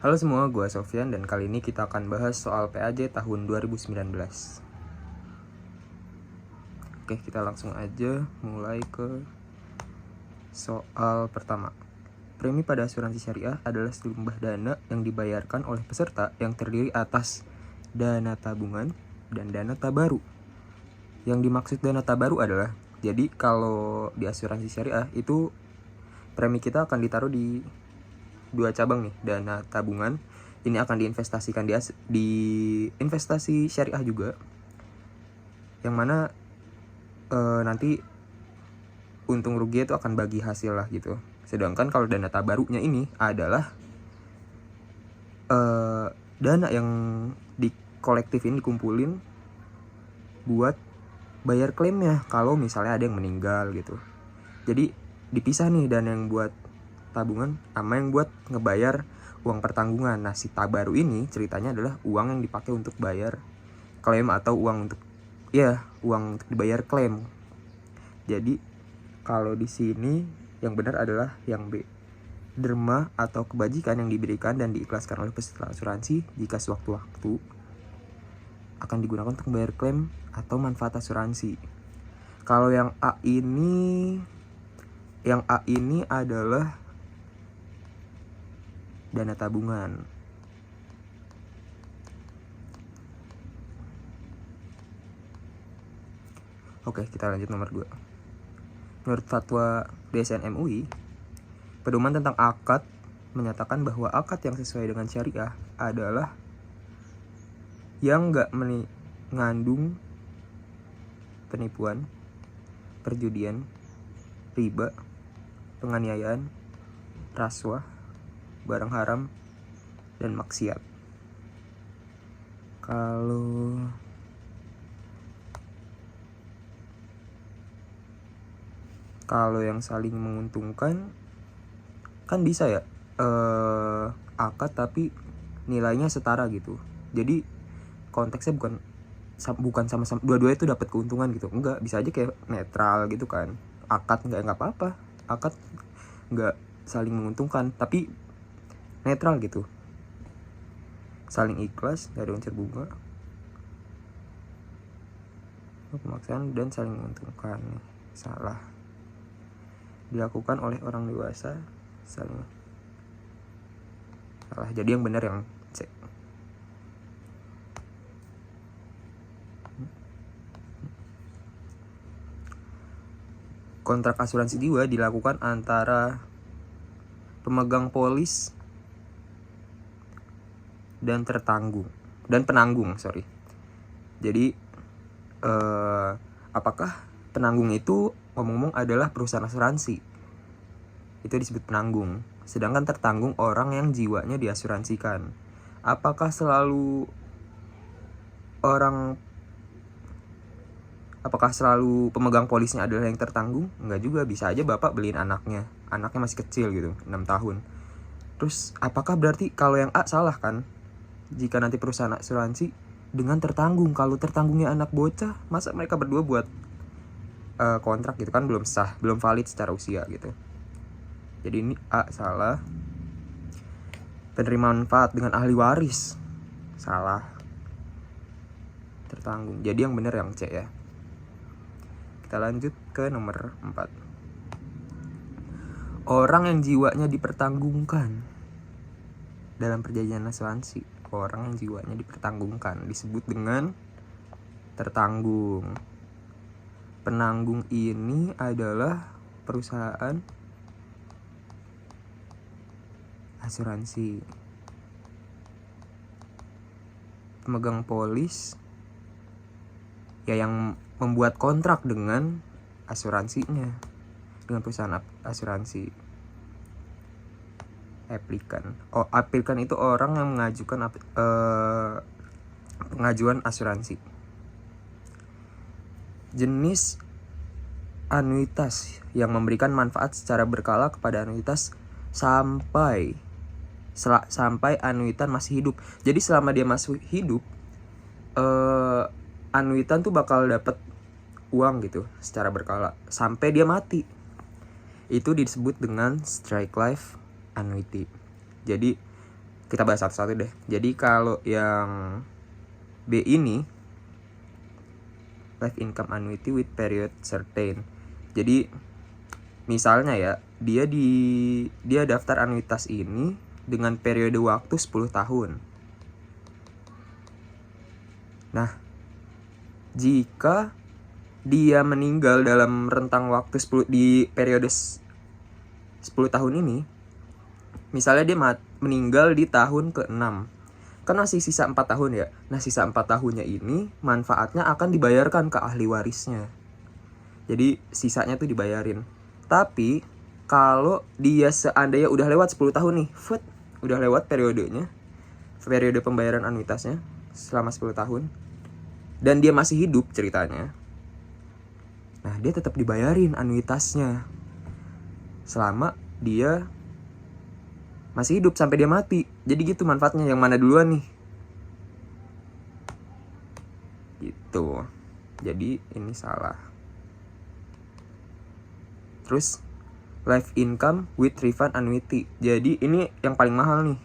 Halo semua, gue Sofyan dan kali ini kita akan bahas soal PAJ tahun 2019. Oke, kita langsung aja mulai ke soal pertama. Premi pada asuransi syariah adalah sejumlah dana yang dibayarkan oleh peserta yang terdiri atas dana tabungan dan dana tabaru. Yang dimaksud dana tabaru adalah, jadi kalau di asuransi syariah itu premi kita akan ditaruh di dua cabang nih. Dana tabungan ini akan diinvestasikan di investasi syariah juga, yang mana nanti untung rugi itu akan bagi hasil lah gitu. Sedangkan kalau dana tabarunya ini adalah dana yang di kolektif ini dikumpulin buat bayar klaimnya kalau misalnya ada yang meninggal gitu. Jadi dipisah nih dana yang buat tabungan sama yang buat ngebayar uang pertanggungan. Nah, si tabaru ini ceritanya adalah uang yang dipakai untuk bayar klaim atau uang untuk dibayar klaim. Jadi kalau di sini yang benar adalah yang B. Derma atau kebajikan yang diberikan dan diikhlaskan oleh peserta asuransi jika sewaktu-waktu akan digunakan untuk membayar klaim atau manfaat asuransi. Kalau yang A ini adalah dana tabungan. Oke, kita lanjut nomor 2. Menurut fatwa DSN MUI, pedoman tentang akad menyatakan bahwa akad yang sesuai dengan syariah adalah yang nggak mengandung penipuan, perjudian, riba, penganiayaan, rasuah, barang haram, dan maksiat. Kalau yang saling menguntungkan kan bisa ya akad tapi nilainya setara gitu. Jadi konteksnya bukan sama-sama dua-duanya itu dapat keuntungan gitu. Enggak, bisa aja kayak netral gitu kan. Akad enggak apa-apa. Akad enggak saling menguntungkan tapi netral gitu. Saling ikhlas, enggak ada unsur bunga, pemaksaan, dan saling menguntungkan. Salah. Dilakukan oleh orang dewasa, salah. Jadi yang benar yang C. Kontrak asuransi jiwa dilakukan antara pemegang polis dan penanggung. Jadi apakah penanggung itu ngomong-ngomong adalah perusahaan asuransi, itu disebut penanggung. Sedangkan tertanggung orang yang jiwanya diasuransikan. Apakah selalu pemegang polisnya adalah yang tertanggung? Enggak juga, bisa aja bapak beliin anaknya masih kecil gitu, 6 tahun. Terus apakah berarti kalau yang A salah kan? Jika nanti perusahaan asuransi dengan tertanggung, kalau tertanggungnya anak bocah, masa mereka berdua buat kontrak gitu kan, belum sah, belum valid secara usia gitu. Jadi ini A salah. Penerima manfaat dengan ahli waris salah. Tertanggung. Jadi yang benar yang C ya. Kita lanjut ke nomor 4. Orang yang jiwanya dipertanggungkan dalam perjanjian asuransi, orang yang jiwanya dipertanggungkan disebut dengan tertanggung. Penanggung ini adalah perusahaan asuransi. Pemegang polis ya yang membuat kontrak dengan asuransinya, dengan perusahaan asuransi. Aplikan itu orang yang mengajukan pengajuan asuransi. Jenis anuitas yang memberikan manfaat secara berkala kepada anuitas sampai anuitan masih hidup. Jadi selama dia masih hidup, anuitan tuh bakal dapat uang gitu secara berkala sampai dia mati. Itu disebut dengan strike life annuity. Jadi Kita bahas satu-satu deh. Jadi kalau yang B ini life income annuity with period certain. Jadi misalnya ya, dia daftar anuitas ini dengan periode waktu 10 tahun. Nah, jika dia meninggal dalam rentang waktu 10 di periode 10 tahun ini, misalnya dia meninggal di tahun ke-6, kan masih sisa 4 tahun ya. Nah, sisa 4 tahunnya ini manfaatnya akan dibayarkan ke ahli warisnya. Jadi sisanya tuh dibayarin. Tapi kalau dia seandainya udah lewat 10 tahun nih, udah lewat periodenya, periode pembayaran anuitasnya selama 10 tahun, dan dia masih hidup ceritanya, nah dia tetap dibayarin anuitasnya selama dia masih hidup sampai dia mati. Jadi gitu manfaatnya. Yang mana duluan nih? Gitu. Jadi ini salah. Terus life income with refund annuity. Jadi ini yang paling mahal nih.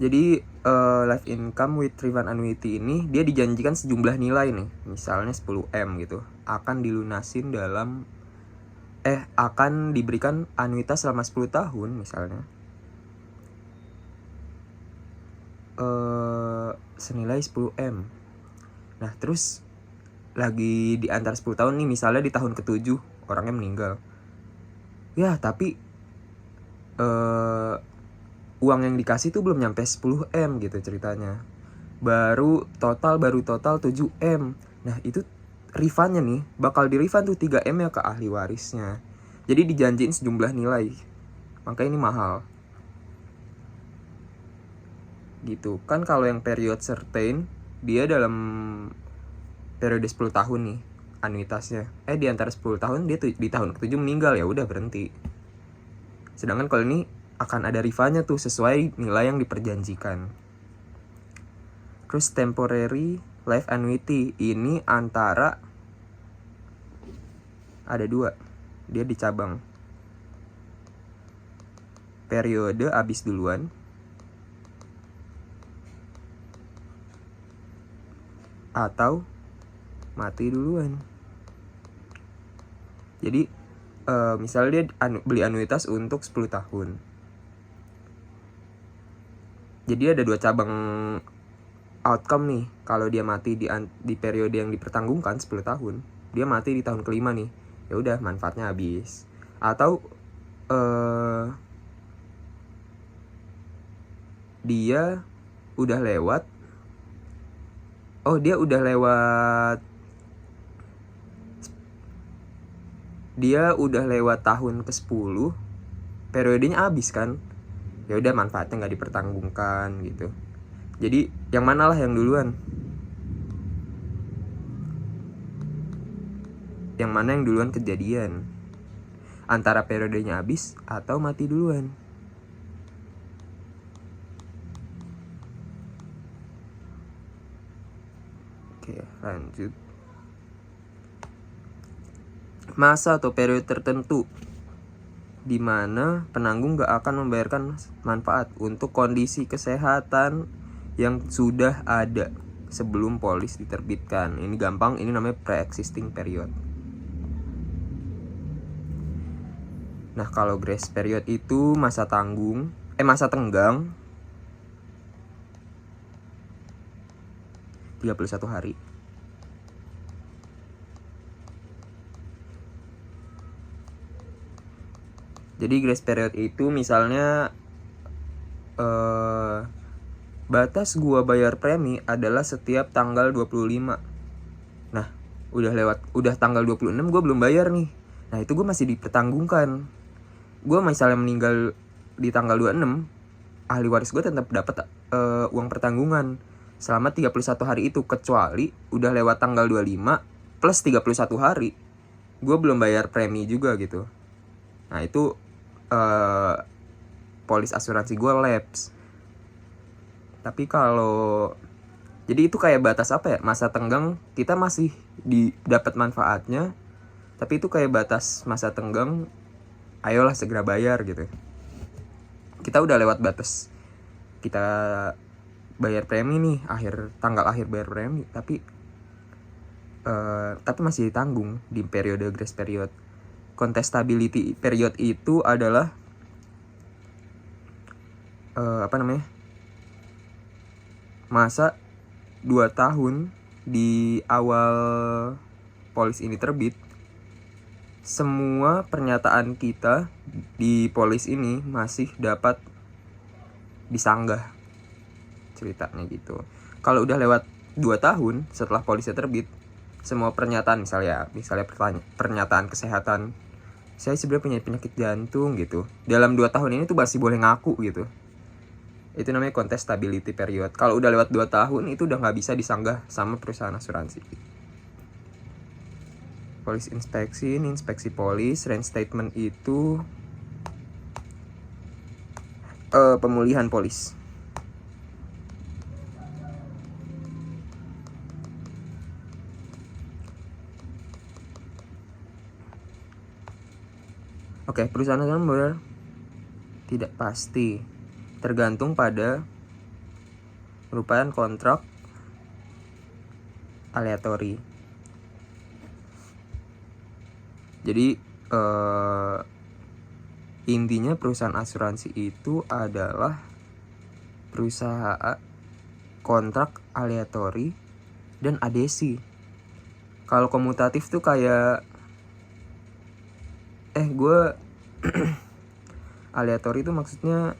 Jadi life income with refund annuity ini dia dijanjikan sejumlah nilai nih, misalnya 10M gitu, akan dilunasin dalam akan diberikan anuitas selama 10 tahun misalnya, senilai 10M. Nah terus lagi di antara 10 tahun nih, misalnya di tahun ke-7 orangnya meninggal ya, tapi uang yang dikasih tuh belum nyampe 10M gitu ceritanya. Baru total 7M. Nah itu refundnya nih bakal di refund tuh 3M ya ke ahli warisnya. Jadi dijanjiin sejumlah nilai, makanya ini mahal gitu kan. Kalau yang period certain, dia dalam periode 10 tahun nih anuitasnya, di antara 10 tahun dia tuh di tahun ke-7 meninggal, ya udah berhenti. Sedangkan kalau ini akan ada refundnya tuh sesuai nilai yang diperjanjikan. Terus temporary life annuity ini antara ada 2, dia di cabang. Periode habis duluan atau mati duluan. Jadi misalnya dia beli anuitas untuk 10 tahun. Jadi ada 2 cabang outcome nih. Kalau dia mati di periode yang dipertanggungkan 10 tahun, dia mati di tahun ke-5 nih, ya udah manfaatnya habis. Atau dia udah lewat tahun ke-10, periodenya habis kan, ya udah manfaatnya nggak dipertanggungkan gitu. Jadi yang mana lah yang duluan? Yang mana yang duluan kejadian? Antara periodenya habis atau mati duluan? Oke, lanjut. Masa atau periode tertentu di mana penanggung gak akan membayarkan manfaat untuk kondisi kesehatan yang sudah ada sebelum polis diterbitkan. Ini gampang, ini namanya pre-existing period. Nah, kalau grace period itu masa tenggang 31 hari. Jadi grace period itu misalnya batas gua bayar premi adalah setiap tanggal 25. Nah, udah tanggal 26 gua belum bayar nih. Nah, itu gua masih dipertanggungkan. Gua misalnya meninggal di tanggal 26, ahli waris gua tetap dapat uang pertanggungan selama 31 hari itu, kecuali udah lewat tanggal 25 plus 31 hari gua belum bayar premi juga gitu. Nah, itu polis asuransi gue lapse. Tapi kalau jadi itu kayak batas apa ya, masa tenggang kita masih dapat manfaatnya, Tapi itu kayak batas masa tenggang, ayolah segera bayar gitu. Kita udah lewat batas kita bayar premi nih, tanggal akhir bayar premi, tapi masih ditanggung di periode grace period. Contestability period itu adalah masa 2 tahun di awal polis ini terbit. Semua pernyataan kita di polis ini masih dapat disanggah, ceritanya gitu. Kalau udah lewat 2 tahun setelah polisnya terbit, semua pernyataan misalnya pernyataan kesehatan, saya sebenarnya punya penyakit jantung gitu, dalam 2 tahun ini tuh masih boleh ngaku gitu. Itu namanya contestability period. Kalau udah lewat 2 tahun itu udah nggak bisa disanggah sama perusahaan asuransi. Polis inspeksi polis, reinstatement itu pemulihan polis. Oke, perusahaan asuransi tidak pasti, tergantung pada merupakan kontrak aleatori. Jadi intinya perusahaan asuransi itu adalah perusahaan kontrak aleatori dan adhesi. Kalau komutatif tuh kayak gue aleatori itu maksudnya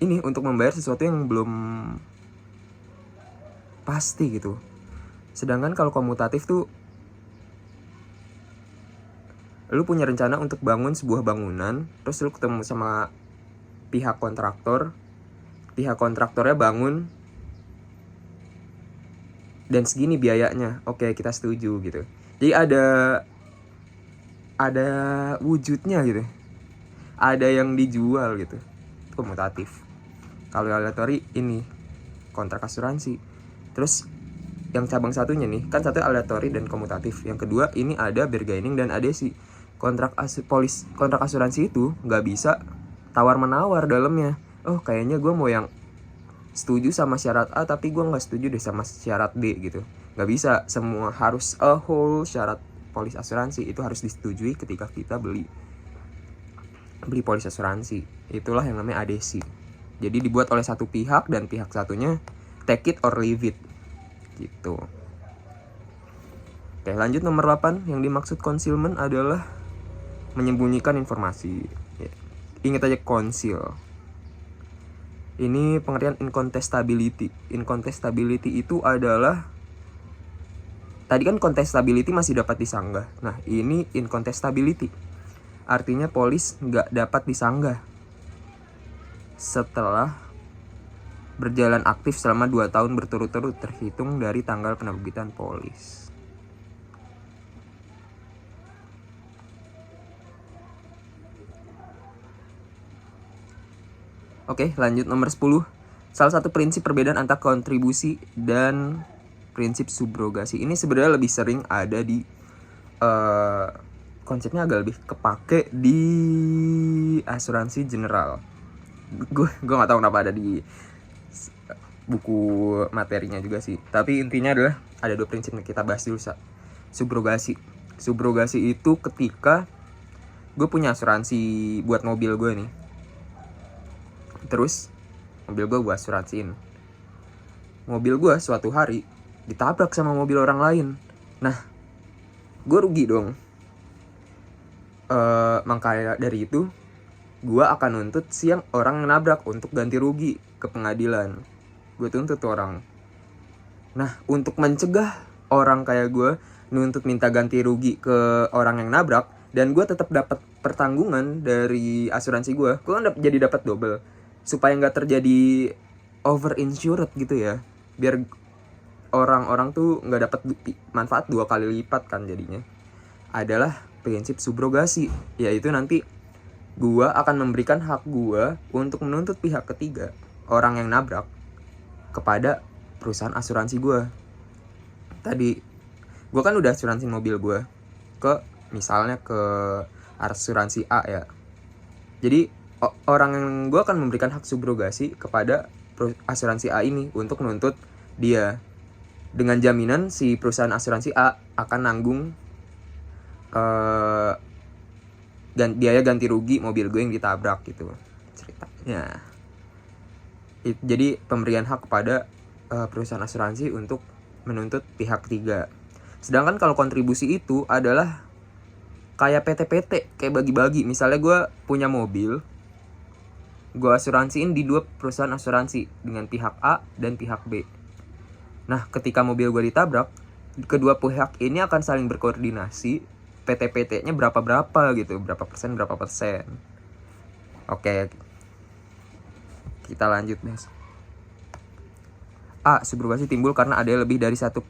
ini untuk membayar sesuatu yang belum pasti gitu. Sedangkan kalau komutatif tuh lu punya rencana untuk bangun sebuah bangunan, terus lu ketemu sama pihak kontraktornya bangun dan segini biayanya, oke kita setuju gitu. Jadi ada wujudnya gitu, ada yang dijual gitu. Itu komutatif. Kalau aleatori ini kontrak asuransi. Terus yang cabang satunya nih, kan satu aleatori dan komutatif, yang kedua ini ada bargaining dan adhesi. Kontrak asuransi itu nggak bisa tawar menawar dalamnya. Oh kayaknya gue mau yang setuju sama syarat A tapi gue nggak setuju deh sama syarat D gitu. Nggak bisa, semua harus whole syarat polis asuransi itu harus disetujui ketika kita beli polis asuransi. Itulah yang namanya adhesi. Jadi dibuat oleh satu pihak dan pihak satunya take it or leave it gitu. Oke, lanjut nomor 8. Yang dimaksud concealment adalah menyembunyikan informasi. Ingat aja conceal. Ini pengertian incontestability. Incontestability itu adalah, tadi kan contestability masih dapat disanggah. Nah ini incontestability, artinya polis nggak dapat disanggah setelah berjalan aktif selama 2 tahun berturut-turut terhitung dari tanggal penerbitan polis. Oke, lanjut nomor 10. Salah satu prinsip perbedaan antara kontribusi dan prinsip subrogasi. Ini sebenarnya lebih sering ada di konsepnya agak lebih kepake di asuransi general. Gue nggak tahu kenapa ada di buku materinya juga sih. Tapi intinya adalah ada 2 prinsip yang kita bahas dulu. Subrogasi itu ketika gue punya asuransi buat mobil gue nih. Terus mobil gue asuransiin. Mobil gue suatu hari ditabrak sama mobil orang lain. Nah, gue rugi dong. Makanya dari itu gue akan nuntut si yang orang nabrak untuk ganti rugi ke pengadilan. Gue tuntut tuh orang. Nah, untuk mencegah orang kayak gue nuntut minta ganti rugi ke orang yang nabrak dan gue tetap dapat pertanggungan dari asuransi gue kan jadi dapat double. Supaya nggak terjadi over insured gitu ya, biar orang-orang tuh nggak dapat manfaat 2 kali lipat kan jadinya, adalah prinsip subrogasi, yaitu nanti gua akan memberikan hak gua untuk menuntut pihak ketiga, orang yang nabrak, kepada perusahaan asuransi gua. Tadi gua kan udah asuransi mobil gua ke misalnya ke asuransi A ya. Jadi orang yang gue akan memberikan hak subrogasi kepada asuransi A ini untuk menuntut dia dengan jaminan si perusahaan asuransi A akan nanggung biaya ganti rugi mobil gue yang ditabrak gitu ceritanya. Jadi pemberian hak kepada perusahaan asuransi untuk menuntut pihak ketiga. Sedangkan kalau kontribusi itu adalah kayak PT-PT, kayak bagi-bagi. Misalnya gue punya mobil, gue asuransiin di 2 perusahaan asuransi dengan pihak A dan pihak B. Nah, ketika mobil gue ditabrak, kedua pihak ini akan saling berkoordinasi PT-PT-nya berapa gitu, berapa persen. Oke, kita lanjut, Mas. A. Subrogasi timbul karena ada lebih dari satu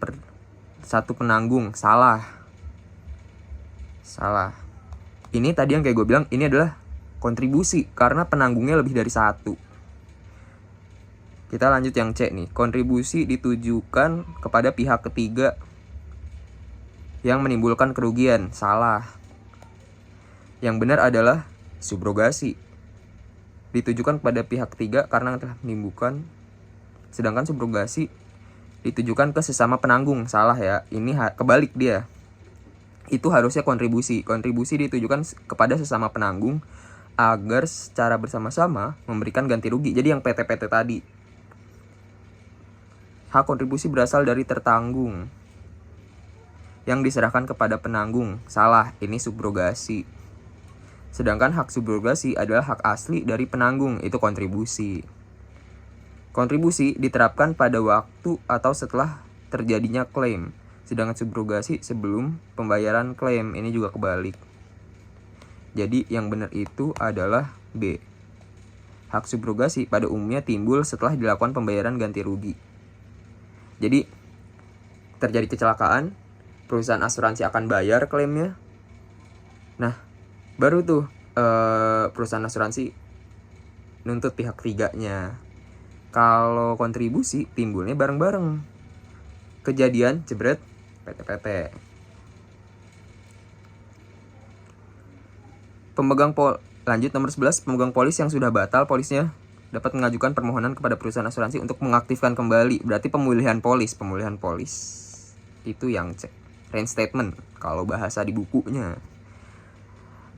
penanggung. Salah. Ini tadi yang kayak gue bilang, ini adalah kontribusi karena penanggungnya lebih dari satu. Kita lanjut yang C nih. Kontribusi ditujukan kepada pihak ketiga yang menimbulkan kerugian. Salah. Yang benar adalah subrogasi ditujukan kepada pihak ketiga karena telah menimbulkan, sedangkan subrogasi ditujukan ke sesama penanggung. Salah ya. Ini kebalik dia. Itu harusnya kontribusi. Kontribusi ditujukan kepada sesama penanggung agar secara bersama-sama memberikan ganti rugi. Jadi yang PT-PT tadi. Hak kontribusi berasal dari tertanggung yang diserahkan kepada penanggung. Salah, ini subrogasi. Sedangkan hak subrogasi adalah hak asli dari penanggung, itu kontribusi. Kontribusi diterapkan pada waktu atau setelah terjadinya klaim, sedangkan subrogasi sebelum pembayaran klaim. Ini juga kebalik. Jadi yang benar itu adalah B. Hak subrogasi pada umumnya timbul setelah dilakukan pembayaran ganti rugi. Jadi terjadi kecelakaan, perusahaan asuransi akan bayar klaimnya. Nah, baru tuh perusahaan asuransi nuntut pihak ketiganya. Kalau kontribusi timbulnya bareng-bareng. Kejadian jebret PT-PT. Lanjut nomor 11, pemegang polis yang sudah batal polisnya dapat mengajukan permohonan kepada perusahaan asuransi untuk mengaktifkan kembali. Berarti pemulihan polis. Itu yang cek. Reinstatement kalau bahasa di bukunya.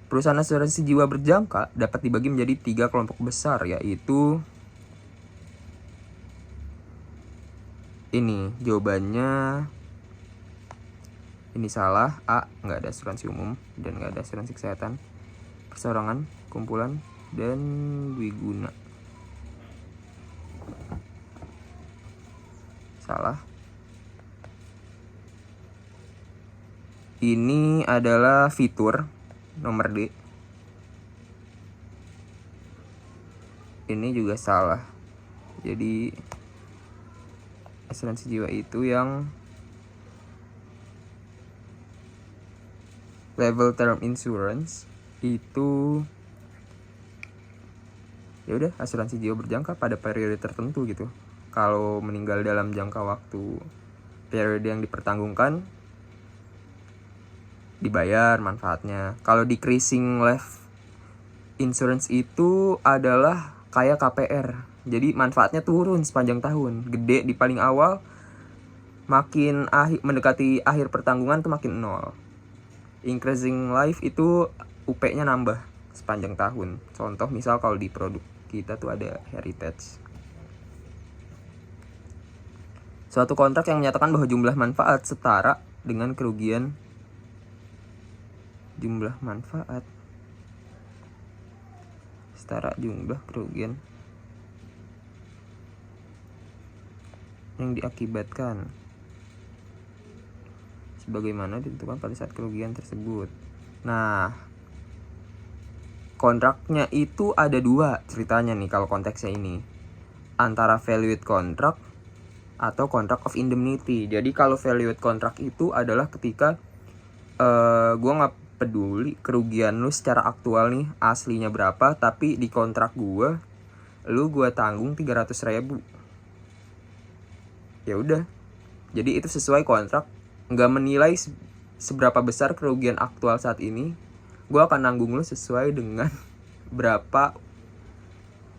Perusahaan asuransi jiwa berjangka dapat dibagi menjadi 3 kelompok besar, yaitu ini jawabannya. Ini salah. A. Nggak ada asuransi umum dan nggak ada asuransi kesehatan, perseorangan, kumpulan, dan dwiguna. Salah. Ini adalah fitur nomor D. Ini juga salah. Jadi asuransi jiwa itu yang level term insurance itu ya udah asuransi jiwa berjangka pada periode tertentu gitu. Kalau meninggal dalam jangka waktu periode yang dipertanggungkan, dibayar manfaatnya. Kalau decreasing life insurance itu adalah kayak KPR. Jadi manfaatnya turun sepanjang tahun. Gede di paling awal, makin mendekati akhir pertanggungan tuh makin nol. Increasing life itu UP-nya nambah sepanjang tahun. Contoh misal kalau di produk kita tuh ada heritage. Suatu kontrak yang menyatakan bahwa jumlah manfaat setara dengan kerugian jumlah manfaat setara jumlah kerugian yang diakibatkan sebagaimana ditentukan pada saat kerugian tersebut. Nah, kontraknya itu ada 2 ceritanya nih kalau konteksnya ini. Antara valued contract atau contract of indemnity. Jadi kalau valued contract itu adalah ketika gue nggak peduli kerugian lu secara aktual nih aslinya berapa, tapi di kontrak gue tanggung 300.000. Ya udah, jadi itu sesuai kontrak, nggak menilai seberapa besar kerugian aktual saat ini, gue akan nanggung lu sesuai dengan berapa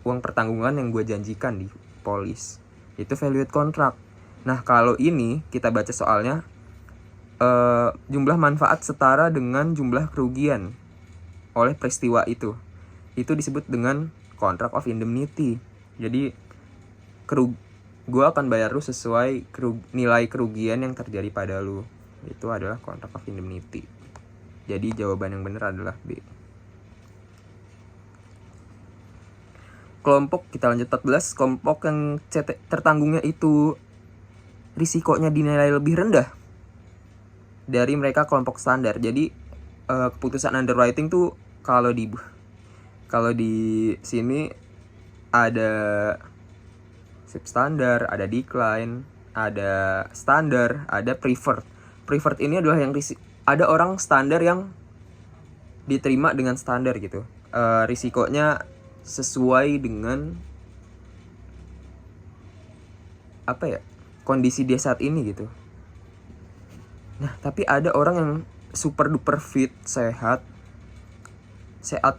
uang pertanggungan yang gue janjikan di polis. Itu valued contract. Nah kalau ini kita baca soalnya, jumlah manfaat setara dengan jumlah kerugian oleh peristiwa itu disebut dengan contract of indemnity. Jadi gue akan bayar lu sesuai nilai kerugian yang terjadi pada lu. Itu adalah contract of indemnity. Jadi jawaban yang benar adalah B. Kelompok, kita lanjut 14. Kelompok yang tertanggungnya itu risikonya dinilai lebih rendah dari mereka kelompok standar. Jadi keputusan underwriting tuh kalau di sini ada substandard, ada decline, ada standar, ada preferred. Preferred ini adalah yang ada orang standar yang diterima dengan standar gitu. Risikonya sesuai dengan kondisi dia saat ini gitu. Nah tapi ada orang yang super duper fit, sehat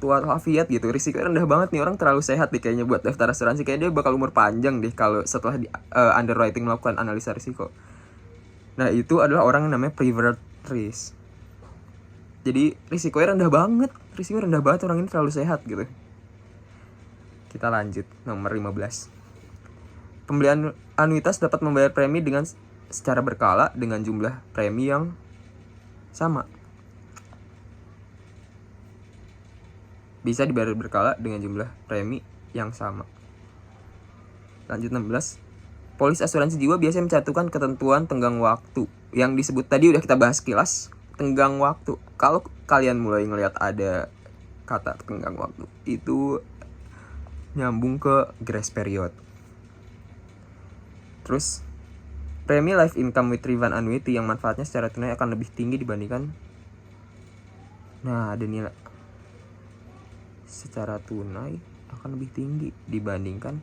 walafiat gitu, risikonya rendah banget nih, orang terlalu sehat nih kayaknya buat daftar asuransi, kayaknya dia bakal umur panjang deh kalau setelah underwriting melakukan analisa risiko. Nah itu adalah orang yang namanya preferred risk. Jadi risikonya rendah banget orang ini terlalu sehat gitu. Kita lanjut nomor 15. Pembelian anuitas dapat membayar premi dengan secara berkala dengan jumlah premi yang sama. Bisa dibayar berkala dengan jumlah premi yang sama. Lanjut 16. Polis asuransi jiwa biasanya mencantumkan ketentuan tenggang waktu. Yang disebut tadi udah kita bahas kilas, tenggang waktu. Kalau kalian mulai ngelihat ada kata tenggang waktu, itu nyambung ke grace period. Terus premi life income with refund annuity yang manfaatnya secara tunai akan lebih tinggi dibandingkan, nah ada nilai secara tunai akan lebih tinggi dibandingkan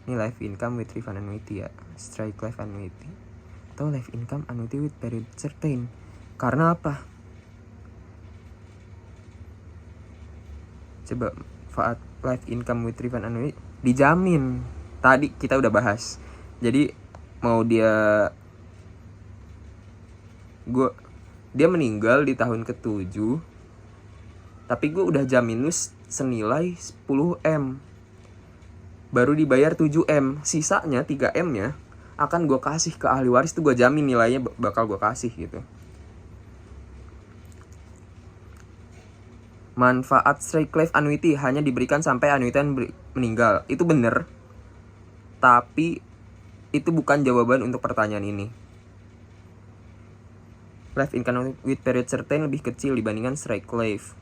ini life income with refund annuity ya, strike life annuity atau life income annuity with period certain. Karena apa? Coba manfaat life income with refund annuity dijamin. Tadi kita udah bahas. Jadi mau dia meninggal di tahun ke-7, tapi gue udah jamin lu senilai 10M, baru dibayar 7M, sisanya 3M nya akan gue kasih ke ahli waris. Tuh gue jamin nilainya bakal gue kasih gitu. Manfaat strike life annuity hanya diberikan sampai anuitan meninggal. Itu bener, tapi itu bukan jawaban untuk pertanyaan ini. Life income with period certain lebih kecil dibandingkan strike life.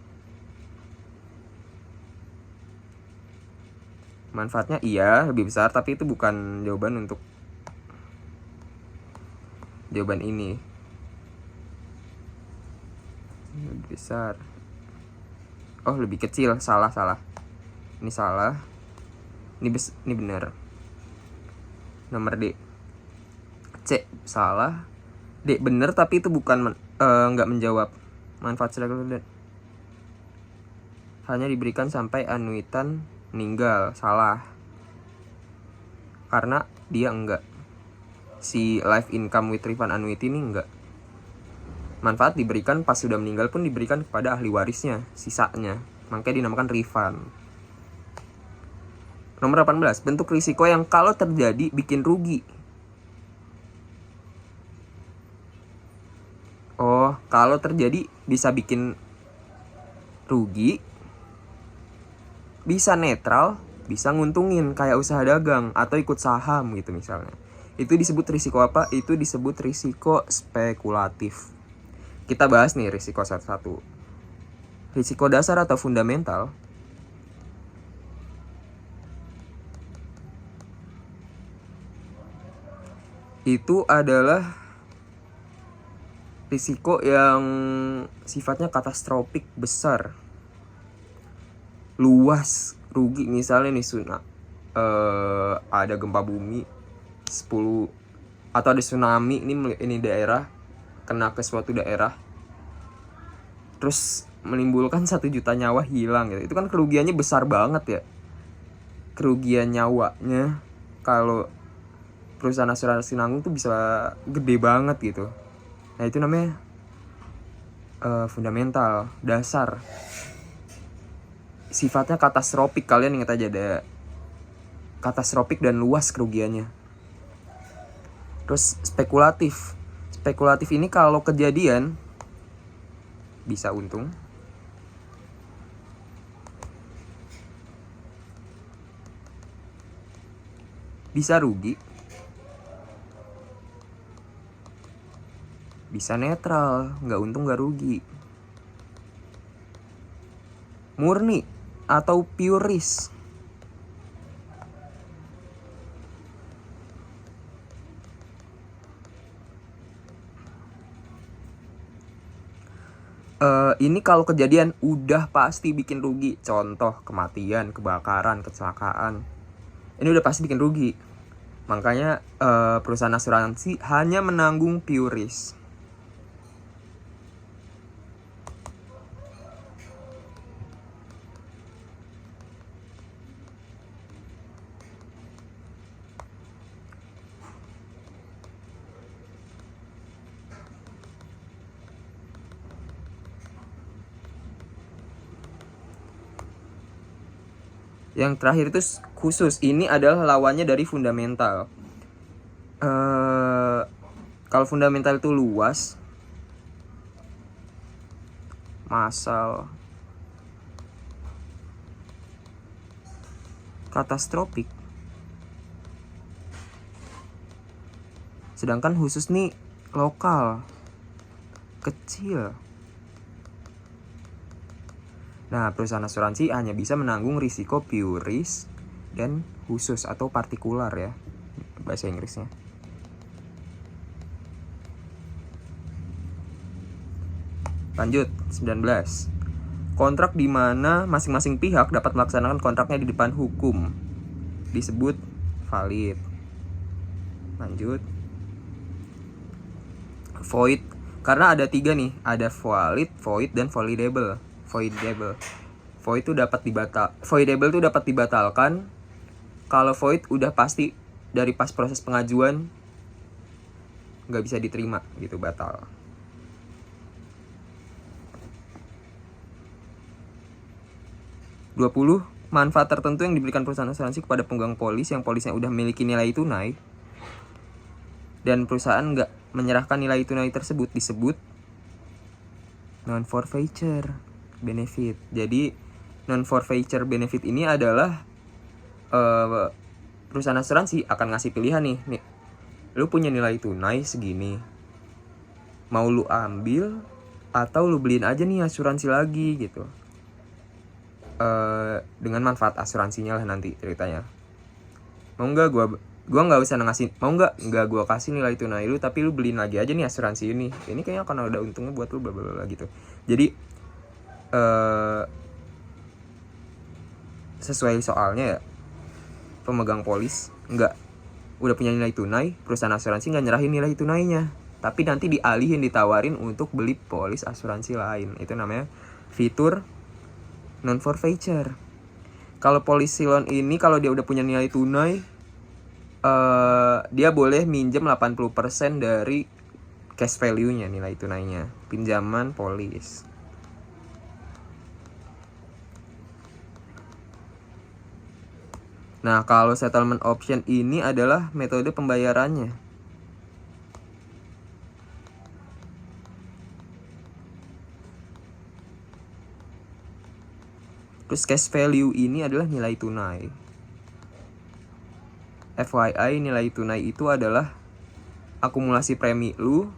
Manfaatnya iya lebih besar, tapi itu bukan jawaban untuk jawaban ini. Lebih besar. Oh lebih kecil, salah. Ini salah. Ini benar. Nomor D. C salah. D benar tapi itu bukan nggak menjawab. Manfaat strike hanya diberikan sampai anuitan meninggal, salah. Karena dia enggak. Si life income with refund annuity ini enggak. Manfaat diberikan pas sudah meninggal pun diberikan kepada ahli warisnya, sisanya. Makanya dinamakan refund. Nomor 18, bentuk risiko yang kalau terjadi bikin rugi. Oh, kalau terjadi bisa bikin rugi, bisa netral, bisa nguntungin kayak usaha dagang atau ikut saham gitu misalnya. Itu disebut risiko apa? Itu disebut risiko spekulatif. Kita bahas nih risiko satu-satu. Risiko dasar atau fundamental itu adalah risiko yang sifatnya katastrofik, besar, luas, rugi. Misalnya nih ada gempa bumi 10 atau ada tsunami ini daerah kena ke suatu daerah terus menimbulkan 1 juta nyawa hilang gitu. Itu kan kerugiannya besar banget ya. Kerugian nyawanya kalau perusahaan asuransi nanggung tuh bisa gede banget gitu. Nah itu namanya fundamental, dasar. Sifatnya katastrofik, kalian ingat aja ada katastrofik dan luas kerugiannya. Terus spekulatif. Spekulatif ini kalau kejadian bisa untung, bisa rugi, bisa netral, nggak untung nggak rugi. Murni atau pure risk. Ini kalau kejadian udah pasti bikin rugi. Contoh kematian, kebakaran, kecelakaan. Ini udah pasti bikin rugi. Makanya perusahaan asuransi hanya menanggung pure risk. Yang terakhir itu khusus. Ini adalah lawannya dari fundamental. Kalau fundamental itu luas, massal, katastrofik. Sedangkan khusus nih lokal, kecil. Nah, perusahaan asuransi hanya bisa menanggung risiko pure risk dan khusus atau partikular ya, bahasa Inggrisnya. Lanjut, 19. Kontrak di mana masing-masing pihak dapat melaksanakan kontraknya di depan hukum disebut valid. Lanjut. Void. Karena ada 3 nih, ada valid, void, dan voidable. Void itu voidable itu dapat dibatalkan. Kalau void udah pasti dari pas proses pengajuan nggak bisa diterima gitu, batal. Manfaat tertentu yang diberikan perusahaan asuransi kepada pemegang polis yang polisnya udah memiliki nilai tunai dan perusahaan nggak menyerahkan nilai tunai tersebut disebut non-forfeiture benefit. Jadi non-forfeiture benefit ini adalah perusahaan asuransi akan ngasih pilihan nih, lu punya nilai tunai segini, mau lu ambil atau lu beliin aja nih asuransi lagi gitu. Dengan manfaat asuransinya lah nanti ceritanya. Mau nggak gua nggak usah ngasih, mau nggak gua kasih nilai tunai lu, tapi lu beliin lagi aja nih asuransi ini kayaknya akan ada untungnya buat lu bla bla bla gitu. Jadi sesuai soalnya ya, pemegang polis udah punya nilai tunai, perusahaan asuransi nggak nyerahin nilai tunainya, tapi nanti dialihin, ditawarin untuk beli polis asuransi lain. Itu namanya fitur non forfeiture. Kalau polisi loan ini kalau dia udah punya nilai tunai, dia boleh minjem 80% dari cash value-nya, nilai tunainya, pinjaman polis. Nah, kalau settlement option ini adalah metode pembayarannya. Terus cash value ini adalah nilai tunai. FYI, nilai tunai itu adalah akumulasi premi lu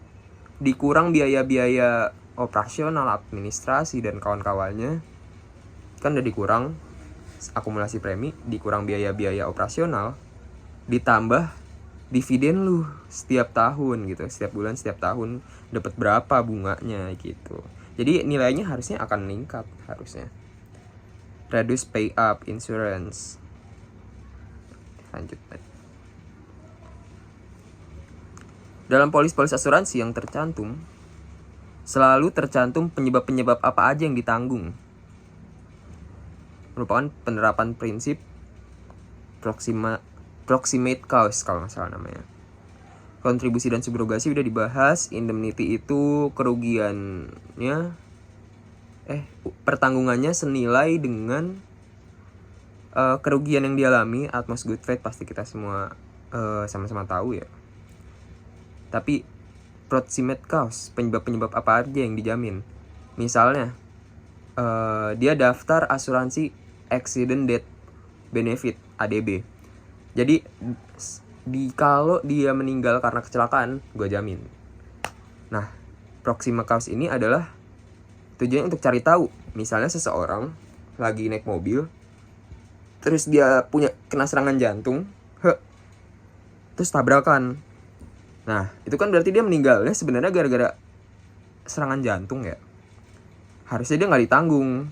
dikurang biaya-biaya operasional, administrasi, dan kawan-kawannya. Kan udah dikurang akumulasi premi, dikurang biaya-biaya operasional, ditambah dividen lu setiap tahun gitu, setiap bulan, setiap tahun dapat berapa bunganya gitu. Jadi nilainya harusnya akan meningkat harusnya. Reduce pay up insurance. Lanjut. Dalam polis-polis asuransi yang tercantum, Selalu tercantum penyebab-penyebab apa aja yang ditanggung. Merupakan penerapan prinsip proximate cause kalau nggak salah namanya. Kontribusi dan subrogasi udah dibahas. Indemnity itu kerugiannya pertanggungannya senilai dengan kerugian yang dialami. Utmost good faith pasti kita semua sama-sama tahu ya. Tapi proximate cause, penyebab-penyebab apa aja yang dijamin. Misalnya dia daftar asuransi accident death benefit ADB. Jadi kalau dia meninggal karena kecelakaan, gue jamin. Nah, proximate cause ini adalah tujuannya untuk cari tahu. Misalnya seseorang lagi naik mobil, terus dia kena serangan jantung, terus tabrakan. Nah, itu kan berarti dia meninggalnya sebenarnya gara-gara serangan jantung ya. Harusnya dia nggak ditanggung.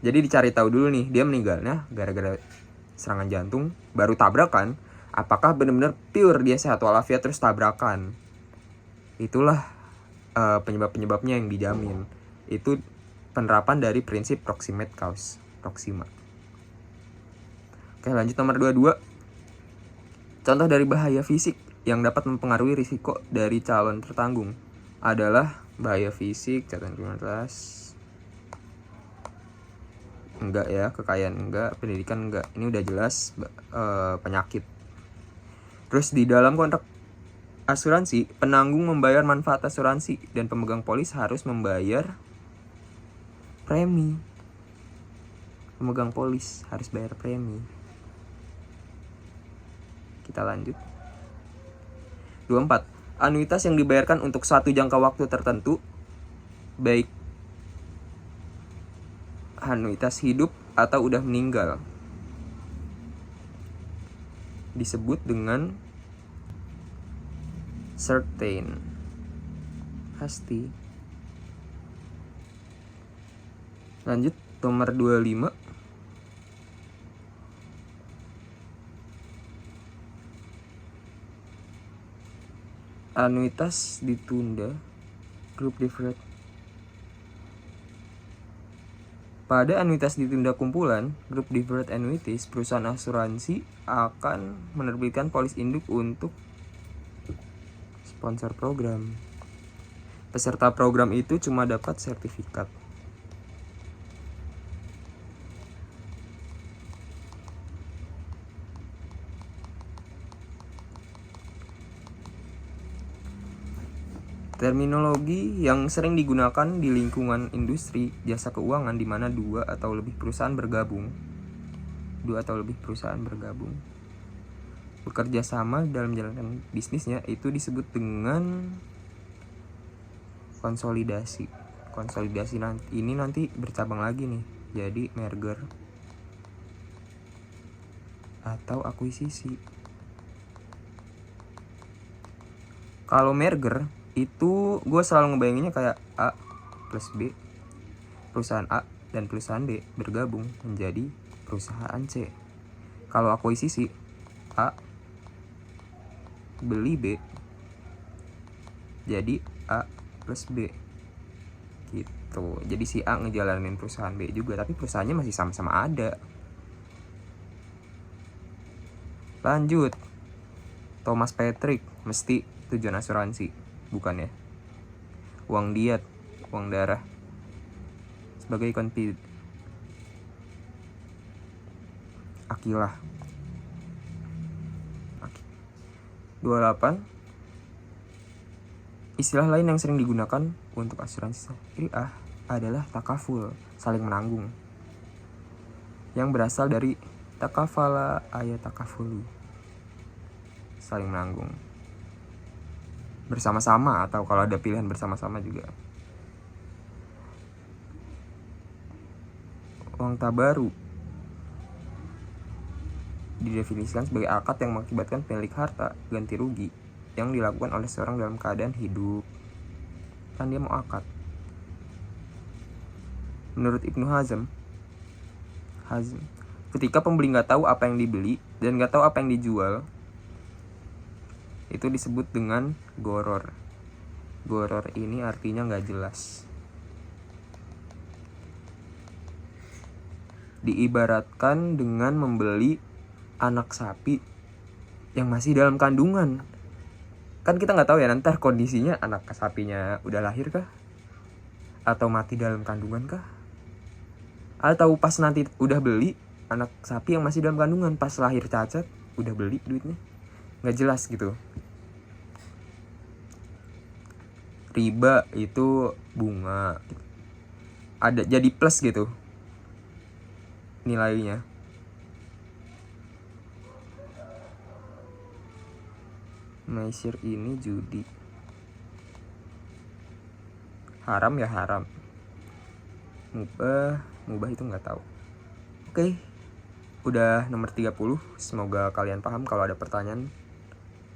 Jadi dicari tahu dulu nih, dia meninggalnya gara-gara serangan jantung, baru tabrakan. Apakah benar-benar pure dia sehat walafiat terus tabrakan? Itulah penyebab-penyebabnya yang dijamin. Itu penerapan dari prinsip proximate cause, proxima. Oke, lanjut nomor 22. Contoh dari bahaya fisik yang dapat mempengaruhi risiko dari calon tertanggung adalah bahaya fisik, catatan kriminalitas enggak ya, kekayaan enggak, pendidikan enggak. Ini udah jelas penyakit. Terus di dalam kontrak asuransi, penanggung membayar manfaat asuransi dan pemegang polis harus membayar premi. Pemegang polis harus bayar premi. Kita lanjut. 24. Anuitas yang dibayarkan untuk satu jangka waktu tertentu, baik anuitas hidup atau udah meninggal, disebut dengan certain, pasti. Lanjut nomor 25. Anuitas ditunda, group deferred. Pada anuitas ditunda kumpulan, group deferred annuities, perusahaan asuransi akan menerbitkan polis induk untuk sponsor program. Peserta program itu cuma dapat sertifikat. Terminologi yang sering digunakan di lingkungan industri jasa keuangan di mana dua atau lebih perusahaan bergabung bekerja sama dalam menjalankan bisnisnya, itu disebut dengan konsolidasi. Konsolidasi ini nanti bercabang lagi nih, jadi merger atau akuisisi. Kalau merger itu gue selalu ngebayanginnya kayak A plus B, perusahaan A dan perusahaan B bergabung menjadi perusahaan C. Kalau akuisisi, A beli B jadi A plus B gitu. Jadi si A ngejalanin perusahaan B juga, tapi perusahaannya masih sama-sama ada. Lanjut, Thomas Patrick, mesti tujuan asuransi, bukan ya? Uang diet, uang darah sebagai Akilah. 28. Istilah lain yang sering digunakan untuk asuransi syariah adalah takaful, saling menanggung, yang berasal dari takafala ayat takafulu, saling menanggung bersama-sama, atau kalau ada pilihan bersama-sama juga. Uang tabaru didefinisikan sebagai akad yang mengakibatkan pemilik harta ganti rugi yang dilakukan oleh seorang dalam keadaan hidup. Kan dia mau akad. Menurut Ibnu Hazm, ketika pembeli nggak tahu apa yang dibeli dan nggak tahu apa yang dijual, itu disebut dengan goror. Goror ini artinya nggak jelas. Diibaratkan dengan membeli anak sapi yang masih dalam kandungan. Kan kita nggak tahu ya nanti kondisinya anak sapinya udah lahir kah? Atau mati dalam kandungan kah? Atau pas nanti udah beli anak sapi yang masih dalam kandungan, pas lahir cacat, udah beli duitnya. Nggak jelas gitu. Riba itu bunga. Ada jadi plus gitu nilainya. Maisir ini judi. Haram ya haram. Mubah itu nggak tahu. Oke. Udah nomor 30. Semoga kalian paham. Kalau ada pertanyaan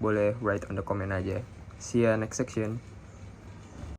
boleh write on the comment aja. See ya next section.